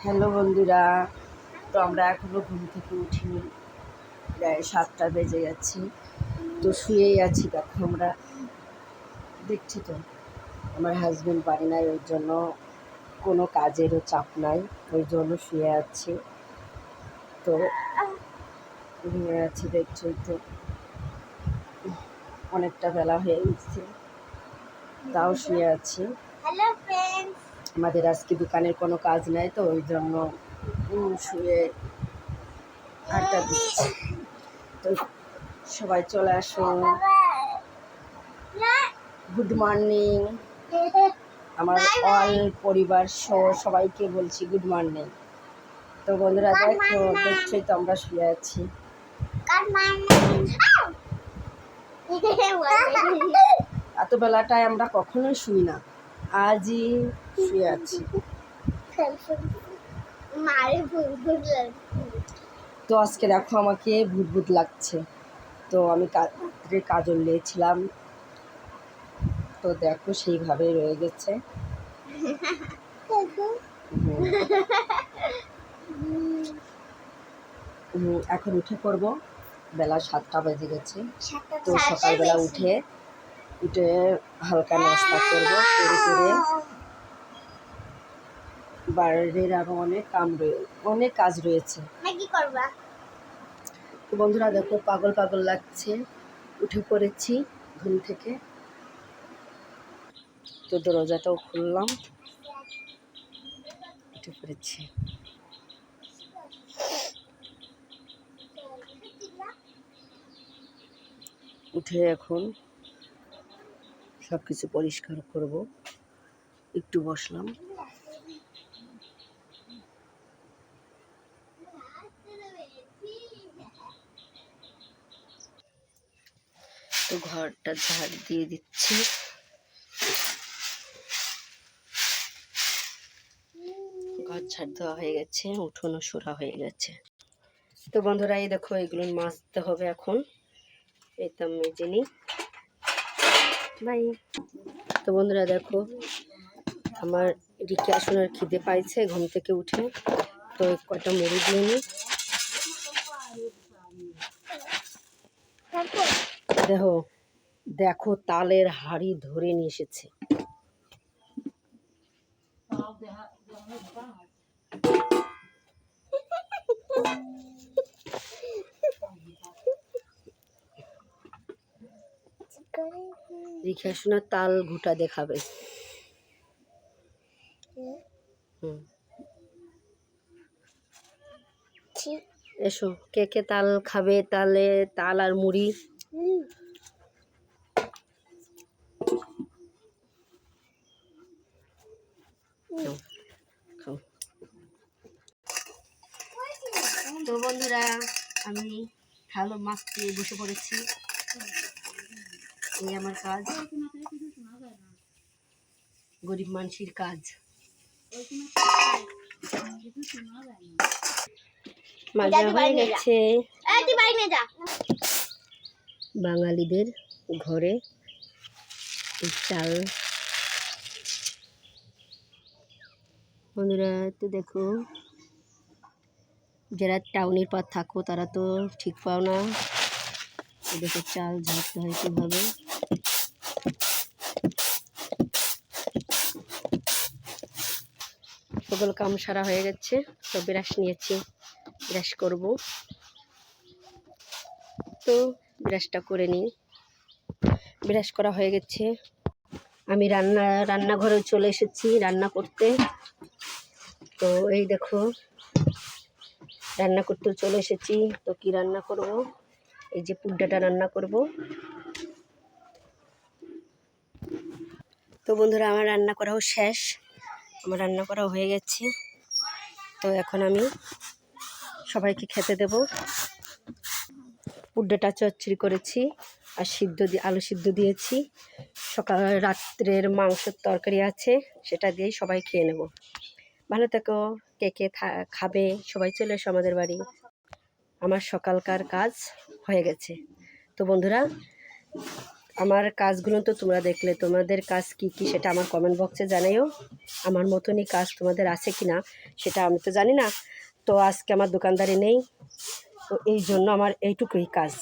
Hello বন্ধুরা, তো আমরা এখনও ঘুম থেকে উঠিনি, প্রায় 7টা বেজে গেছে। তো শুয়েই আছি। দেখো আমরা দেখছি তো আমার হাজব্যান্ড বাড়ি নাই, ওই জন্য কোনো কাজেরও চাপ নাই, ওই জন্য শুয়ে আছি। তো ঘুমিয়ে আছি, দেখছোই তো অনেকটা বেলা হয়ে গেছে, তাও শুয়ে আছি। হ্যালো ফ্রেন্ডস, আমাদের আজকে দোকানের কোনো কাজ নাই, তো ওই জন্য শুয়ে আড্ডা দিচ্ছি। তো সবাই চলে আসো। গুড মর্নিং আমার অল পরিবার সবাইকে বলছি গুড মর্নিং। তো বন্ধুরা দেখছোই তো আমরা শুয়ে আছি। এত বেলাটায় আমরা কখনোই শুই না, আজই শুয়ে আছি। তো আজকে দেখো আমাকে ভূত লাগছে। তো আমি কাজল নিয়েছিলাম, তো দেখো সেইভাবেই রয়ে গেছে। এখন উঠে পড়বো, বেলা 7টা বেজে গেছে। তো সকালবেলা উঠে হালকা নাস্তা করবো, করে বাইরের আরো অনেক কাজ রয়েছে। তো বন্ধুরা দেখো পাগল পাগল লাগছে, উঠে পড়েছি ঘুম থেকে। তো দরজাটাও খুললাম, উঠে পড়েছি। উঠে এখন সব কিছু পরিষ্কার করব, একটু বসলাম। তো ঘরটা ঝাড় দিয়ে দিচ্ছি। ঘর ঝাড় দেওয়া হয়ে গেছে, উঠোনও সরা হয়ে গেছে। তো বন্ধুরা এই দেখো এগুলো মাজতে হবে এখন, এটা মেজে নিই। বাই। তো বন্ধুরা দেখো আমার রিকা শোনার খিদে পাইছে ঘুম থেকে উঠে, তো কটা মুড়ি দিয়ে নিই। দেখো তালের হাড়ি ধরে নিয়ে এসেছে। রিকা শোনার তাল ঘুটা দেখাবে। এসো, কে কে তাল খাবে? তাল আর মুড়ি। তো বন্ধুরা আমি ভালো মাছ দিয়ে বসে পড়েছি, এই আমার কাজ, গরিব মানুষের কাজ। মাজা হয়ে গেছে বাঙালিদের ঘরে চাল। বন্ধুরা তো দেখো, যারা টাউনের পর থাকো তারা তো ঠিক পাও না, দেখো চাল ঝাড়তে হয় কীভাবে। সকল কাম সারা হয়ে গেছে, তো ব্রাশ নিয়েছি, ব্রাশ করব। তো ব্রাশটা করে নিই। ব্রাশ করা হয়ে গেছে, আমি রান্নাঘরে চলে এসেছি রান্না করতে। তো এই দেখো রান্না করতে চলে এসেছি। তো কি রান্না করব? এই যে পুড্ডাটা রান্না করব। তো বন্ধুরা আমার রান্না করাও শেষ, আমার রান্না করা হয়ে গেছে। তো এখন আমি সবাইকে খেতে দেব। পুড্ডাটা চচ্চড়ি করেছি আর আলু সিদ্ধ দিয়েছি। রাত্রের মাংসের তরকারি আছে, সেটা দিয়েই সবাই খেয়ে নেব। ভালো থেকো, কে কে খাবে সবাই চলে এসো আমাদের বাড়ি। আমার সকালকার কাজ হয়ে গেছে। তো বন্ধুরা আমার কাজগুলো তো তোমরা দেখলে, তোমাদের কাজ কি কি সেটা আমার কমেন্ট বক্সে জানাইও। আমার মতনই কাজ তোমাদের আছে কি না সেটা আমি তো জানি না। তো আজকে আমার দোকানদারি নেই, তো এই জন্য আমার এইটুকুই কাজ।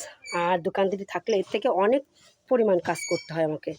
আর দোকানদারি থাকলে এর থেকে অনেক পরিমাণ কাজ করতে হয় আমাকে।